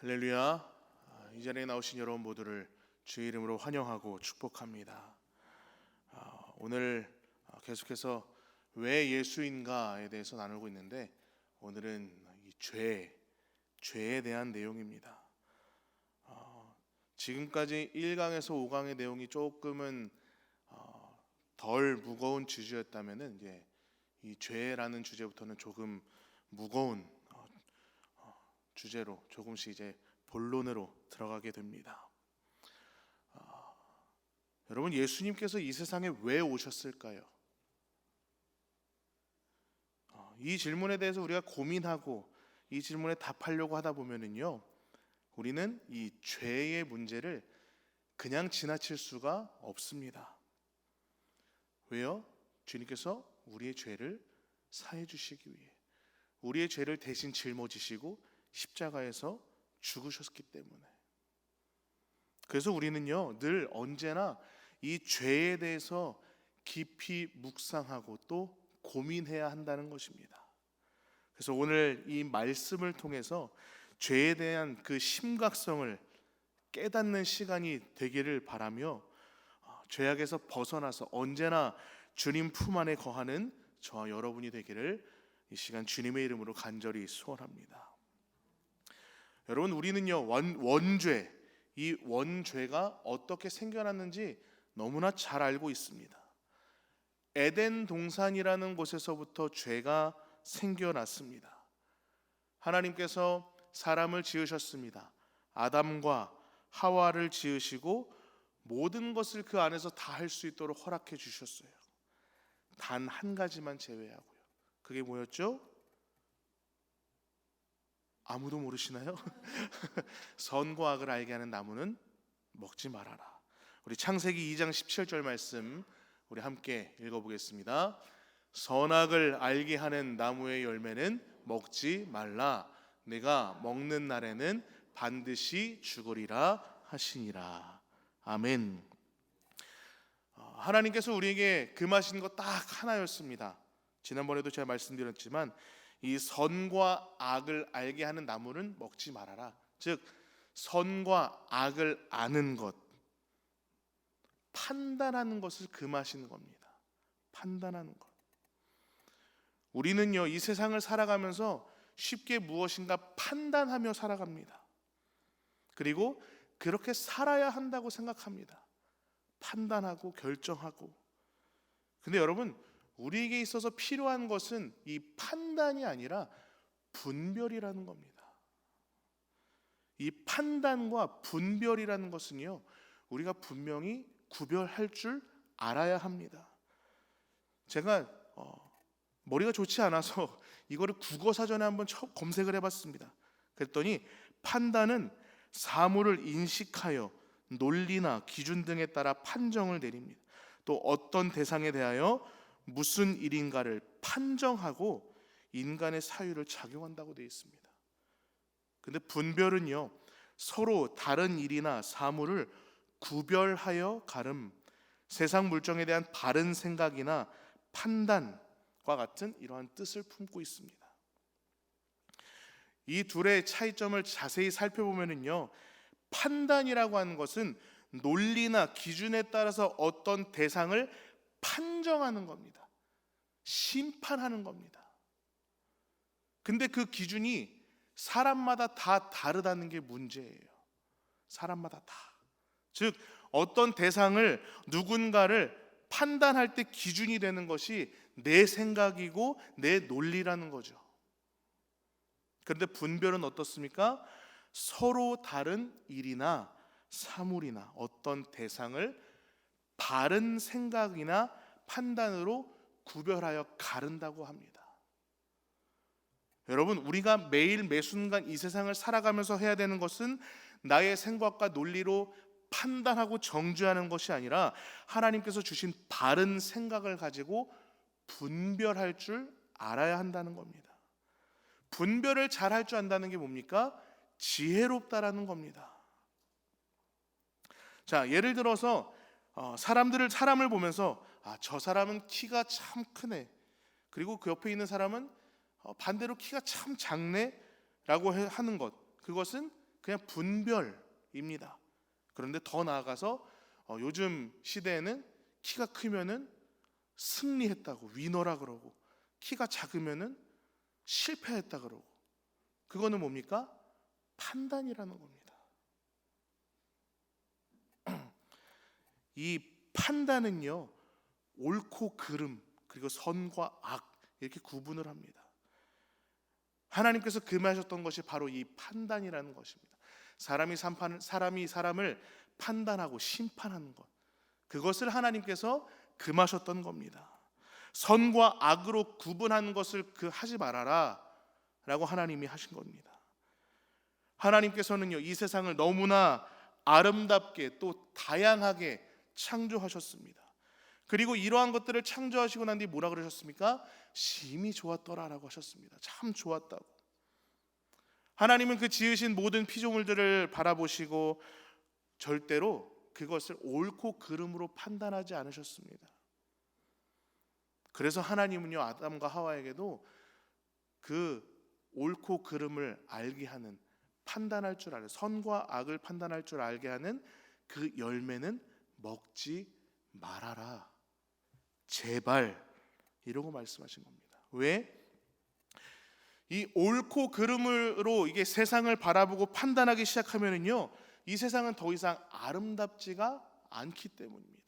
할렐루야. 이 자리에 나오신 여러분 모두를 주의 이름으로 환영하고 축복합니다. 오늘 계속해서 왜 예수인가에 대해서 나누고 있는데, 오늘은 이 죄에 대한 내용입니다. 지금까지 1강에서 5강의 내용이 조금은 덜 무거운 주제였다면은 이제 이 죄라는 주제부터는 조금 무거운 주제로 조금씩 이제 본론으로 들어가게 됩니다. 여러분, 예수님께서 이 세상에 왜 오셨을까요? 이 질문에 대해서 우리가 고민하고 이 질문에 답하려고 하다 보면은요, 우리는 이 죄의 문제를 그냥 지나칠 수가 없습니다. 왜요? 주님께서 우리의 죄를 사해 주시기 위해, 우리의 죄를 대신 짊어지시고 십자가에서 죽으셨기 때문에. 그래서 우리는요, 늘 언제나 이 죄에 대해서 깊이 묵상하고 또 고민해야 한다는 것입니다. 그래서 오늘 이 말씀을 통해서 죄에 대한 그 심각성을 깨닫는 시간이 되기를 바라며, 죄악에서 벗어나서 언제나 주님 품 안에 거하는 저와 여러분이 되기를 이 시간 주님의 이름으로 간절히 소원합니다. 여러분, 우리는요, 원죄, 이 원죄가 어떻게 생겨났는지 너무나 잘 알고 있습니다. 에덴 동산이라는 곳에서부터 죄가 생겨났습니다. 하나님께서 사람을 지으셨습니다. 아담과 하와를 지으시고 모든 것을 그 안에서 다 할 수 있도록 허락해 주셨어요. 단 한 가지만 제외하고요. 그게 뭐였죠? 아무도 모르시나요? 선과 악을 알게 하는 나무는 먹지 말아라. 우리 창세기 2장 17절 말씀 우리 함께 읽어보겠습니다. 선악을 알게 하는 나무의 열매는 먹지 말라. 내가 먹는 날에는 반드시 죽으리라 하시니라. 아멘. 하나님께서 우리에게 금하신 것 딱 하나였습니다. 지난번에도 제가 말씀드렸지만 이 선과 악을 알게 하는 나무는 먹지 말아라. 즉 선과 악을 아는 것, 판단하는 것을 금하시는 겁니다. 판단하는 것. 우리는요, 이 세상을 살아가면서 쉽게 무엇인가 판단하며 살아갑니다. 그리고 그렇게 살아야 한다고 생각합니다. 판단하고 결정하고. 근데 여러분, 우리에게 있어서 필요한 것은 이 판단이 아니라 분별이라는 겁니다. 이 판단과 분별이라는 것은요, 우리가 분명히 구별할 줄 알아야 합니다. 제가 머리가 좋지 않아서 이거를 국어사전에 한번 검색을 해봤습니다. 그랬더니 판단은 사물을 인식하여 논리나 기준 등에 따라 판정을 내립니다. 또 어떤 대상에 대하여 무슨 일인가를 판정하고 인간의 사유를 작용한다고 되어 있습니다. 근데 분별은요, 서로 다른 일이나 사물을 구별하여 가름, 세상 물정에 대한 바른 생각이나 판단과 같은 이러한 뜻을 품고 있습니다. 이 둘의 차이점을 자세히 살펴보면요, 판단이라고 하는 것은 논리나 기준에 따라서 어떤 대상을 판정하는 겁니다. 심판하는 겁니다. 근데 그 기준이 사람마다 다 다르다는 게 문제예요. 사람마다 다. 즉 어떤 대상을, 누군가를 판단할 때 기준이 되는 것이 내 생각이고 내 논리라는 거죠. 그런데 분별은 어떻습니까? 서로 다른 일이나 사물이나 어떤 대상을 바른 생각이나 판단으로 구별하여 가른다고 합니다. 여러분, 우리가 매일 매순간 이 세상을 살아가면서 해야 되는 것은 나의 생각과 논리로 판단하고 정죄하는 것이 아니라 하나님께서 주신 바른 생각을 가지고 분별할 줄 알아야 한다는 겁니다. 분별을 잘 할 줄 안다는 게 뭡니까? 지혜롭다라는 겁니다. 자, 예를 들어서 사람을 보면서 저 사람은 키가 참 크네, 그리고 그 옆에 있는 사람은 반대로 키가 참 작네 라고 하는 것, 그것은 그냥 분별입니다. 그런데 더 나아가서 요즘 시대에는 키가 크면은 승리했다고 위너라 그러고, 키가 작으면은 실패했다 그러고, 그거는 뭡니까? 판단이라는 겁니다. 이 판단은요, 옳고 그름 그리고 선과 악 이렇게 구분을 합니다. 하나님께서 금하셨던 것이 바로 이 판단이라는 것입니다. 사람이 사람을 판단하고 심판하는 것, 그것을 하나님께서 금하셨던 겁니다. 선과 악으로 구분하는 것을 하지 말아라 라고 하나님이 하신 겁니다. 하나님께서는요, 이 세상을 너무나 아름답게 또 다양하게 창조하셨습니다. 그리고 이러한 것들을 창조하시고 난 뒤 뭐라 그러셨습니까? 심히 좋았더라라고 하셨습니다. 참 좋았다고. 하나님은 그 지으신 모든 피조물들을 바라보시고 절대로 그것을 옳고 그름으로 판단하지 않으셨습니다. 그래서 하나님은요, 아담과 하와에게도 그 옳고 그름을 알게 하는, 판단할 줄 아는, 선과 악을 판단할 줄 알게 하는 그 열매는 먹지 말아라, 제발, 이러고 말씀하신 겁니다. 왜? 이 옳고 그름으로 이게 세상을 바라보고 판단하기 시작하면은요, 이 세상은 더 이상 아름답지가 않기 때문입니다.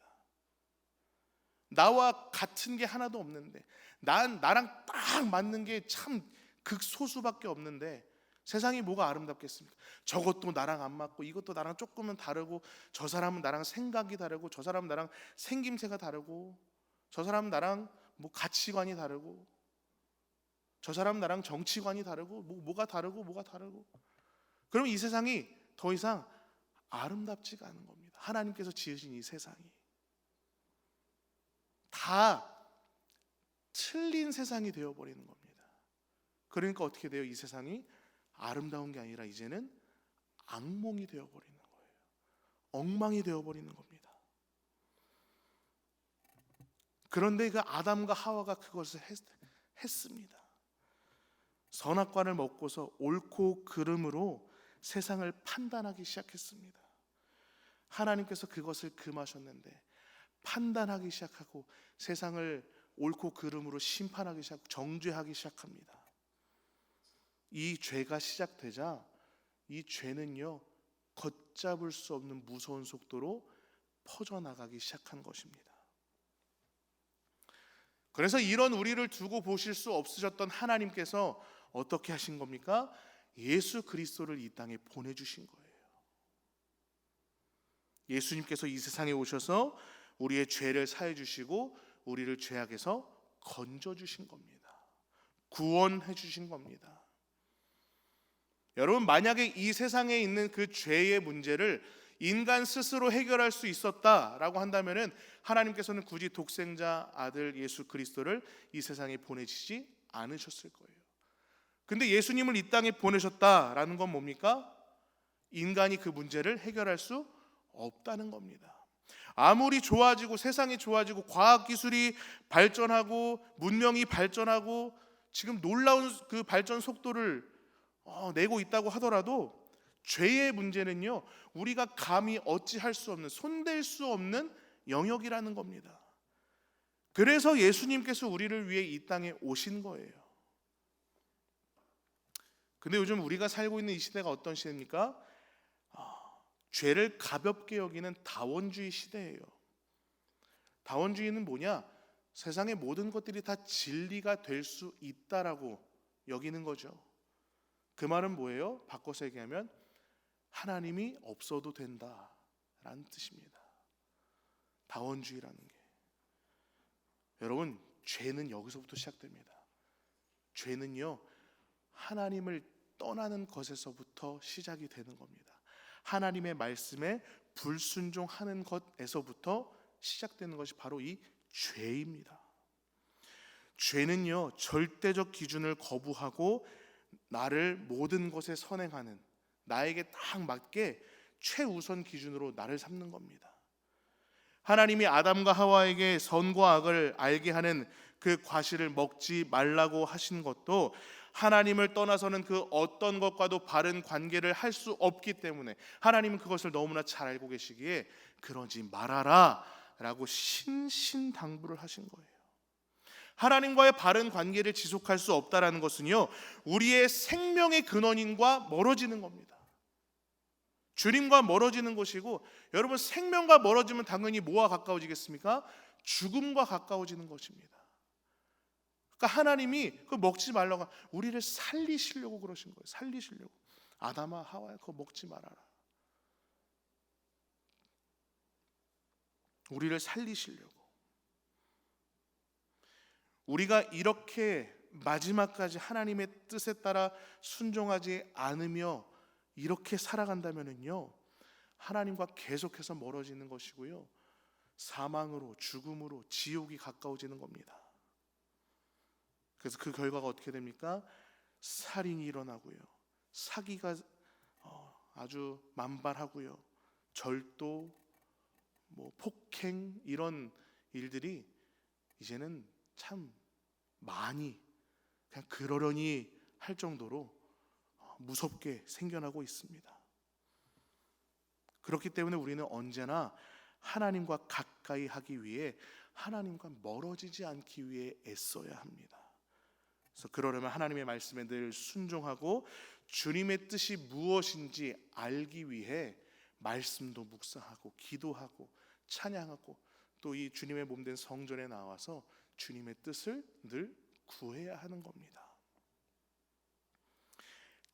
나와 같은 게 하나도 없는데, 나랑 딱 맞는 게 참 극소수밖에 없는데 세상이 뭐가 아름답겠습니까? 저것도 나랑 안 맞고, 이것도 나랑 조금은 다르고, 저 사람은 나랑 생각이 다르고, 저 사람은 나랑 생김새가 다르고, 저 사람은 나랑 뭐 가치관이 다르고, 저 사람은 나랑 정치관이 다르고, 뭐가 다르고. 그럼 이 세상이 더 이상 아름답지가 않은 겁니다. 하나님께서 지으신 이 세상이 다 틀린 세상이 되어버리는 겁니다. 그러니까 어떻게 돼요? 이 세상이 아름다운 게 아니라 이제는 악몽이 되어버리는 거예요. 엉망이 되어버리는 겁니다. 그런데 그 아담과 하와가 그것을 했습니다. 선악과를 먹고서 옳고 그름으로 세상을 판단하기 시작했습니다. 하나님께서 그것을 금하셨는데 판단하기 시작하고 세상을 옳고 그름으로 심판하기 시작, 정죄하기 시작합니다. 이 죄가 시작되자 이 죄는요, 걷잡을 수 없는 무서운 속도로 퍼져나가기 시작한 것입니다. 그래서 이런 우리를 두고 보실 수 없으셨던 하나님께서 어떻게 하신 겁니까? 예수 그리스도를 이 땅에 보내주신 거예요. 예수님께서 이 세상에 오셔서 우리의 죄를 사해 주시고 우리를 죄악에서 건져 주신 겁니다. 구원해 주신 겁니다. 여러분, 만약에 이 세상에 있는 그 죄의 문제를 인간 스스로 해결할 수 있었다라고 한다면은 하나님께서는 굳이 독생자 아들 예수 그리스도를 이 세상에 보내시지 않으셨을 거예요. 근데 예수님을 이 땅에 보내셨다라는 건 뭡니까? 인간이 그 문제를 해결할 수 없다는 겁니다. 아무리 좋아지고 세상이 좋아지고 과학기술이 발전하고 문명이 발전하고 지금 놀라운 그 발전 속도를 내고 있다고 하더라도 죄의 문제는요, 우리가 감히 어찌할 수 없는, 손댈 수 없는 영역이라는 겁니다. 그래서 예수님께서 우리를 위해 이 땅에 오신 거예요. 근데 요즘 우리가 살고 있는 이 시대가 어떤 시대입니까? 죄를 가볍게 여기는 다원주의 시대예요. 다원주의는 뭐냐? 세상의 모든 것들이 다 진리가 될 수 있다라고 여기는 거죠. 그 말은 뭐예요? 바꿔서 얘기하면 하나님이 없어도 된다라는 뜻입니다. 다원주의라는 게. 여러분, 죄는 여기서부터 시작됩니다. 죄는요, 하나님을 떠나는 것에서부터 시작이 되는 겁니다. 하나님의 말씀에 불순종하는 것에서부터 시작되는 것이 바로 이 죄입니다. 죄는요, 절대적 기준을 거부하고 나를 모든 것에 선행하는, 나에게 딱 맞게 최우선 기준으로 나를 삼는 겁니다. 하나님이 아담과 하와에게 선과 악을 알게 하는 그 과실을 먹지 말라고 하신 것도 하나님을 떠나서는 그 어떤 것과도 바른 관계를 할 수 없기 때문에 하나님은 그것을 너무나 잘 알고 계시기에 그러지 말아라 라고 신신당부를 하신 거예요. 하나님과의 바른 관계를 지속할 수 없다라는 것은요, 우리의 생명의 근원인과 멀어지는 겁니다. 주님과 멀어지는 것이고, 여러분 생명과 멀어지면 당연히 뭐와 가까워지겠습니까? 죽음과 가까워지는 것입니다. 그러니까 하나님이 그 먹지 말라고, 우리를 살리시려고 그러신 거예요. 살리시려고. 아담아 하와야 그거 먹지 말아라. 우리를 살리시려고. 우리가 이렇게 마지막까지 하나님의 뜻에 따라 순종하지 않으며 이렇게 살아간다면요, 하나님과 계속해서 멀어지는 것이고요, 사망으로, 죽음으로, 지옥이 가까워지는 겁니다. 그래서 그 결과가 어떻게 됩니까? 살인이 일어나고요, 사기가 아주 만발하고요, 절도, 폭행, 이런 일들이 이제는 참 많이 그냥 그러려니 할 정도로 무섭게 생겨나고 있습니다. 그렇기 때문에 우리는 언제나 하나님과 가까이 하기 위해, 하나님과 멀어지지 않기 위해 애써야 합니다. 그래서 그러려면 하나님의 말씀에 늘 순종하고 주님의 뜻이 무엇인지 알기 위해 말씀도 묵상하고 기도하고 찬양하고 또 이 주님의 몸된 성전에 나와서 주님의 뜻을 늘 구해야 하는 겁니다.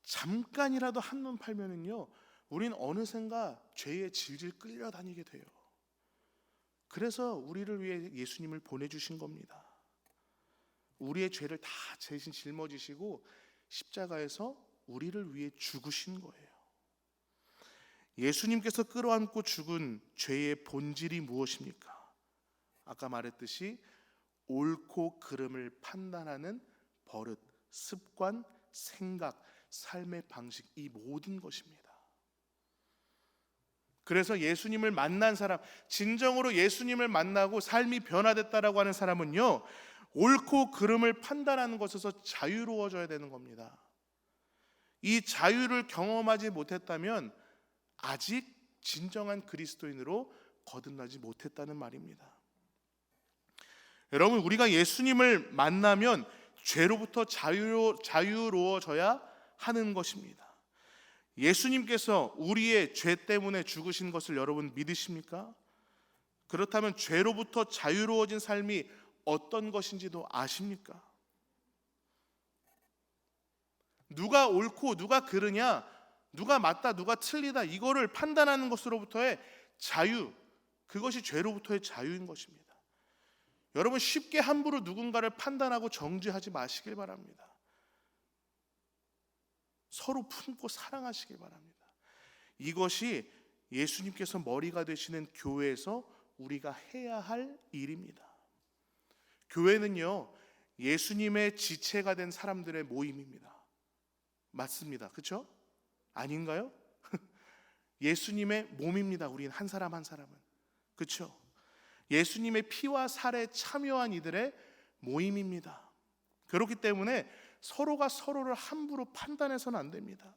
잠깐이라도 한눈 팔면은요, 우린 어느샌가 죄에 질질 끌려다니게 돼요. 그래서 우리를 위해 예수님을 보내주신 겁니다. 우리의 죄를 다 대신 짊어지시고 십자가에서 우리를 위해 죽으신 거예요. 예수님께서 끌어안고 죽은 죄의 본질이 무엇입니까? 아까 말했듯이 옳고 그름을 판단하는 버릇, 습관, 생각, 삶의 방식, 이 모든 것입니다. 그래서 예수님을 만난 사람, 진정으로 예수님을 만나고 삶이 변화됐다라고 하는 사람은요, 옳고 그름을 판단하는 것에서 자유로워져야 되는 겁니다. 이 자유를 경험하지 못했다면 아직 진정한 그리스도인으로 거듭나지 못했다는 말입니다. 여러분, 우리가 예수님을 만나면 죄로부터 자유로워져야 하는 것입니다. 예수님께서 우리의 죄 때문에 죽으신 것을 여러분 믿으십니까? 그렇다면 죄로부터 자유로워진 삶이 어떤 것인지도 아십니까? 누가 옳고 누가 그르냐, 누가 맞다 누가 틀리다, 이거를 판단하는 것으로부터의 자유, 그것이 죄로부터의 자유인 것입니다. 여러분, 쉽게 함부로 누군가를 판단하고 정죄하지 마시길 바랍니다. 서로 품고 사랑하시길 바랍니다. 이것이 예수님께서 머리가 되시는 교회에서 우리가 해야 할 일입니다. 교회는요, 예수님의 지체가 된 사람들의 모임입니다. 맞습니다. 그렇죠? 아닌가요? 예수님의 몸입니다. 우리는 한 사람 한 사람은. 그렇죠? 예수님의 피와 살에 참여한 이들의 모임입니다. 그렇기 때문에 서로가 서로를 함부로 판단해서는 안 됩니다.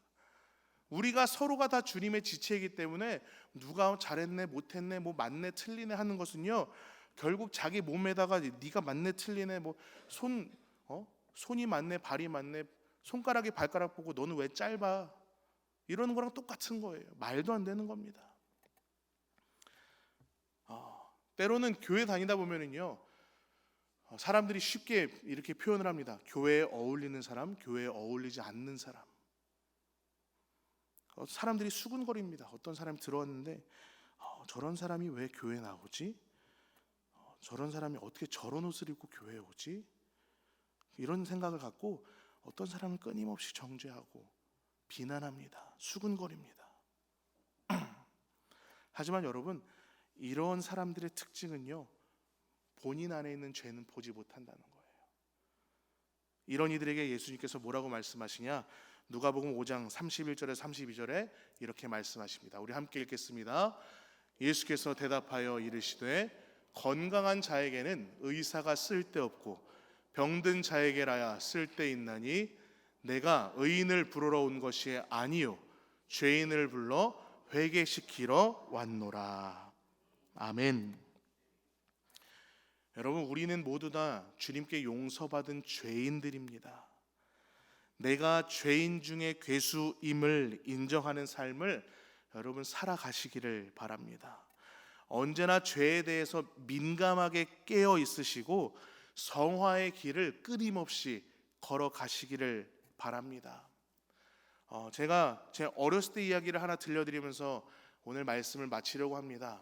우리가 서로가 다 주님의 지체이기 때문에 누가 잘했네 못했네 맞네 틀리네 하는 것은요, 결국 자기 몸에다가 네가 맞네 틀리네 손이 맞네 발이 맞네 손가락이 발가락 보고 너는 왜 짧아 이러는 거랑 똑같은 거예요. 말도 안 되는 겁니다. 때로는 교회 다니다 보면은요, 사람들이 쉽게 이렇게 표현을 합니다. 교회에 어울리는 사람, 교회에 어울리지 않는 사람. 사람들이 수군거립니다. 어떤 사람이 들어왔는데 저런 사람이 왜 교회에 나오지? 저런 사람이 어떻게 저런 옷을 입고 교회에 오지? 이런 생각을 갖고 어떤 사람은 끊임없이 정죄하고 비난합니다. 수군거립니다. 하지만 여러분, 이런 사람들의 특징은요, 본인 안에 있는 죄는 보지 못한다는 거예요. 이런 이들에게 예수님께서 뭐라고 말씀하시냐? 누가복음 5장 31절에 32절에 이렇게 말씀하십니다. 우리 함께 읽겠습니다. 예수께서 대답하여 이르시되 건강한 자에게는 의사가 쓸데없고 병든 자에게라야 쓸데있나니 내가 의인을 부르러 온 것이 아니요 죄인을 불러 회개시키러 왔노라. 아멘. 여러분, 우리는 모두 다 주님께 용서받은 죄인들입니다. 내가 죄인 중에 괴수임을 인정하는 삶을 여러분 살아가시기를 바랍니다. 언제나 죄에 대해서 민감하게 깨어 있으시고 성화의 길을 끊임없이 걸어가시기를 바랍니다. 제가 제 어렸을 때 이야기를 하나 들려드리면서 오늘 말씀을 마치려고 합니다.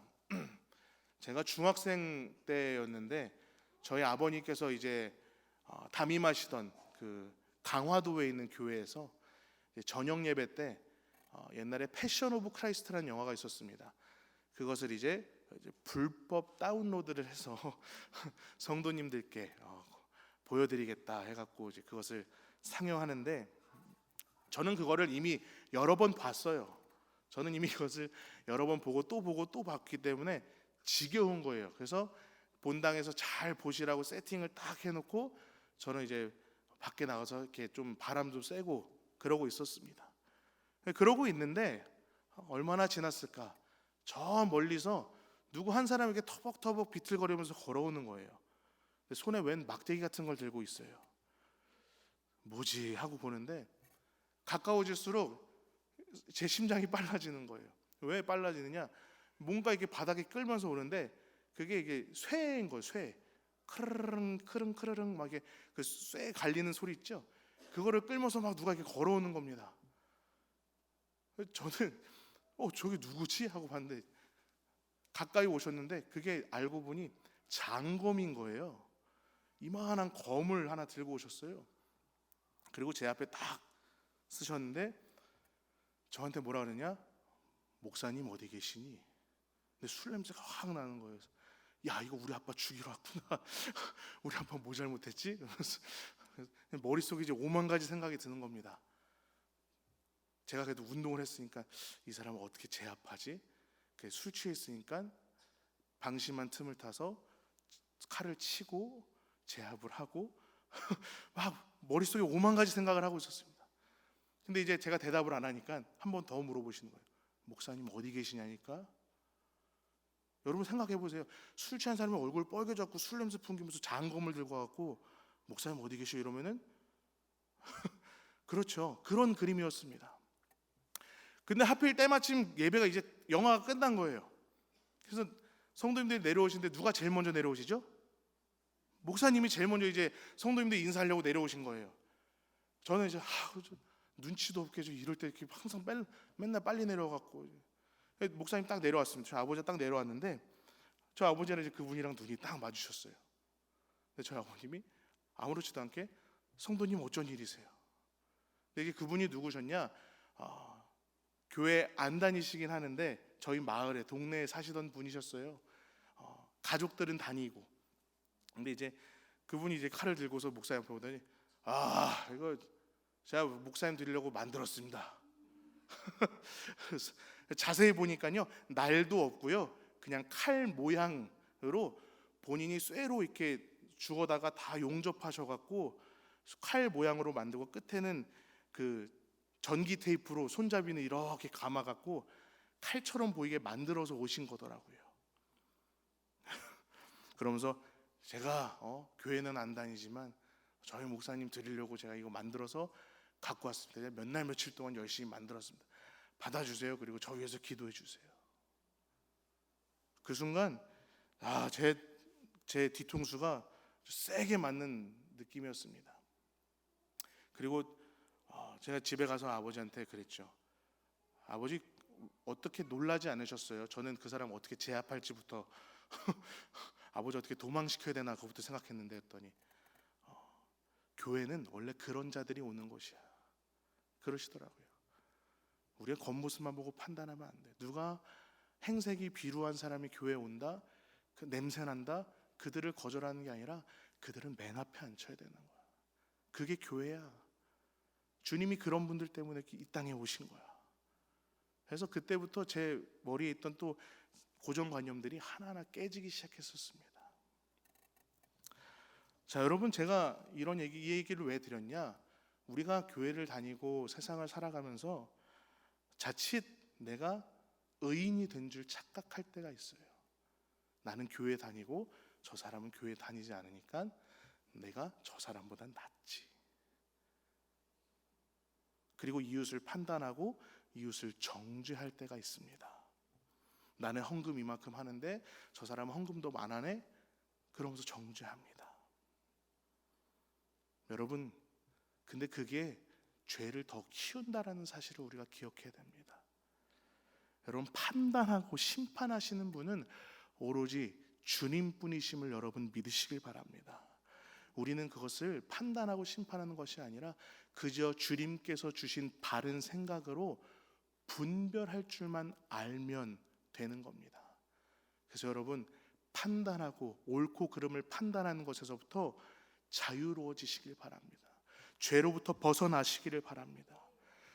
제가 중학생 때였는데 저희 아버님께서 이제 담임하시던 그 강화도에 있는 교회에서 저녁 예배 때 옛날에 패션 오브 크라이스트라는 영화가 있었습니다. 그것을 이제 불법 다운로드를 해서 성도님들께 보여드리겠다 해갖고 이제 그것을 상영하는데 저는 그거를 이미 여러 번 봤어요. 저는 이미 그것을 여러 번 보고 또 봤기 때문에 지겨운 거예요. 그래서 본당에서 잘 보시라고 세팅을 딱 해놓고 저는 이제 밖에 나가서 이렇게 좀 바람 좀 쐬고 그러고 있었습니다. 그러고 있는데 얼마나 지났을까? 저 멀리서 누구 한 사람이 이렇게 터벅터벅 비틀거리면서 걸어오는 거예요. 손에 웬 막대기 같은 걸 들고 있어요. 뭐지 하고 보는데 가까워질수록 제 심장이 빨라지는 거예요. 왜 빨라지느냐? 뭔가 이게 바닥에 끌면서 오는데 그게 이게 쇠인 거예요. 쇠. 크르릉 크릉 크르릉 막 이게 그 쇠 갈리는 소리 있죠? 그거를 끌면서 막 누가 이렇게 걸어오는 겁니다. 저는 저게 누구지 하고 봤는데 가까이 오셨는데 그게 알고 보니 장검인 거예요. 이만한 검을 하나 들고 오셨어요. 그리고 제 앞에 딱 쓰셨는데 저한테 뭐라 그러냐? 목사님 어디 계시니? 근데 술 냄새가 확 나는 거예요. 야, 이거 우리 아빠 죽이러 왔구나. 우리 아빠 뭐 잘못했지? 머릿속에 이제 오만 가지 생각이 드는 겁니다. 제가 그래도 운동을 했으니까 이 사람은 어떻게 제압하지? 술 취해 있으니까 방심한 틈을 타서 칼을 치고 제압을 하고 막 머릿속에 오만 가지 생각을 하고 있었습니다. 근데 이제 제가 대답을 안 하니까 한 번 더 물어보시는 거예요. 목사님 어디 계시냐니까? 여러분 생각해 보세요. 술 취한 사람이 얼굴 빨개졌고 술 냄새 풍기면서 장검을 들고 와갖고 목사님 어디 계시오 이러면은 그렇죠. 그런 그림이었습니다. 근데 하필 때마침 예배가 이제 영화가 끝난 거예요. 그래서 성도님들이 내려오시는데 누가 제일 먼저 내려오시죠? 목사님이 제일 먼저 이제 성도님들 인사하려고 내려오신 거예요. 저는 이제 눈치도 없게 이럴 때 이렇게 항상 맨날 빨리 내려와갖고 목사님 딱 내려왔습니다. 저 아버지가 딱 내려왔는데 저 아버지는 이제 그분이랑 눈이 딱 마주쳤어요. 근데 저희 아버님이 아무렇지도 않게 성도님 어쩐 일이세요? 근데 이게 그분이 누구셨냐? 교회 안 다니시긴 하는데 저희 마을에 동네에 사시던 분이셨어요. 가족들은 다니고. 근데 이제 그분이 이제 칼을 들고서 목사님 앞에 오더니 이거 제가 목사님 드리려고 만들었습니다. 자세히 보니까요 날도 없고요 그냥 칼 모양으로 본인이 쇠로 이렇게 주워다가 다 용접하셔갖고 칼 모양으로 만들고 끝에는 그 전기 테이프로 손잡이는 이렇게 감아갖고 칼처럼 보이게 만들어서 오신 거더라고요. 그러면서 제가 교회는 안 다니지만 저희 목사님 드리려고 제가 이거 만들어서 갖고 왔습니다. 몇 날 며칠 동안 열심히 만들었습니다. 받아주세요. 그리고 저 위해서 기도해 주세요. 그 순간 제 뒤통수가 세게 맞는 느낌이었습니다. 그리고 제가 집에 가서 아버지한테 그랬죠. 아버지 어떻게 놀라지 않으셨어요? 저는 그 사람 어떻게 제압할지부터 아버지 어떻게 도망시켜야 되나 그것부터 생각했는데 했더니 교회는 원래 그런 자들이 오는 곳이야. 그러시더라고요. 우리가 겉모습만 보고 판단하면 안 돼. 누가 행색이 비루한 사람이 교회에 온다, 그 냄새 난다, 그들을 거절하는 게 아니라 그들은 맨 앞에 앉혀야 되는 거야. 그게 교회야. 주님이 그런 분들 때문에 이 땅에 오신 거야. 그래서 그때부터 제 머리에 있던 또 고정관념들이 하나하나 깨지기 시작했었습니다. 자, 여러분 제가 이 얘기를 왜 드렸냐? 우리가 교회를 다니고 세상을 살아가면서 자칫 내가 의인이 된 줄 착각할 때가 있어요. 나는 교회 다니고 저 사람은 교회 다니지 않으니까 내가 저 사람보단 낫지. 그리고 이웃을 판단하고 이웃을 정죄할 때가 있습니다. 나는 헌금 이만큼 하는데 저 사람은 헌금도 안 하네? 그러면서 정죄합니다. 여러분, 근데 그게 죄를 더 키운다라는 사실을 우리가 기억해야 됩니다. 여러분, 판단하고 심판하시는 분은 오로지 주님뿐이심을 여러분 믿으시길 바랍니다. 우리는 그것을 판단하고 심판하는 것이 아니라 그저 주님께서 주신 바른 생각으로 분별할 줄만 알면 되는 겁니다. 그래서 여러분, 판단하고 옳고 그름을 판단하는 것에서부터 자유로워지시길 바랍니다. 죄로부터 벗어나시기를 바랍니다.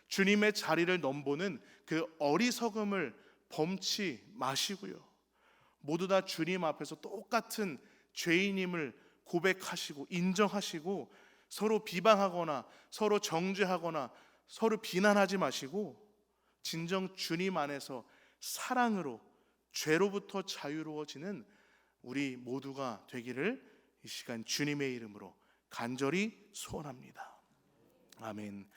주님의 자리를 넘보는 그 어리석음을 범치 마시고요, 모두 다 주님 앞에서 똑같은 죄인임을 고백하시고 인정하시고 서로 비방하거나 서로 정죄하거나 서로 비난하지 마시고 진정 주님 안에서 사랑으로 죄로부터 자유로워지는 우리 모두가 되기를 이 시간 주님의 이름으로 간절히 소원합니다. 아멘.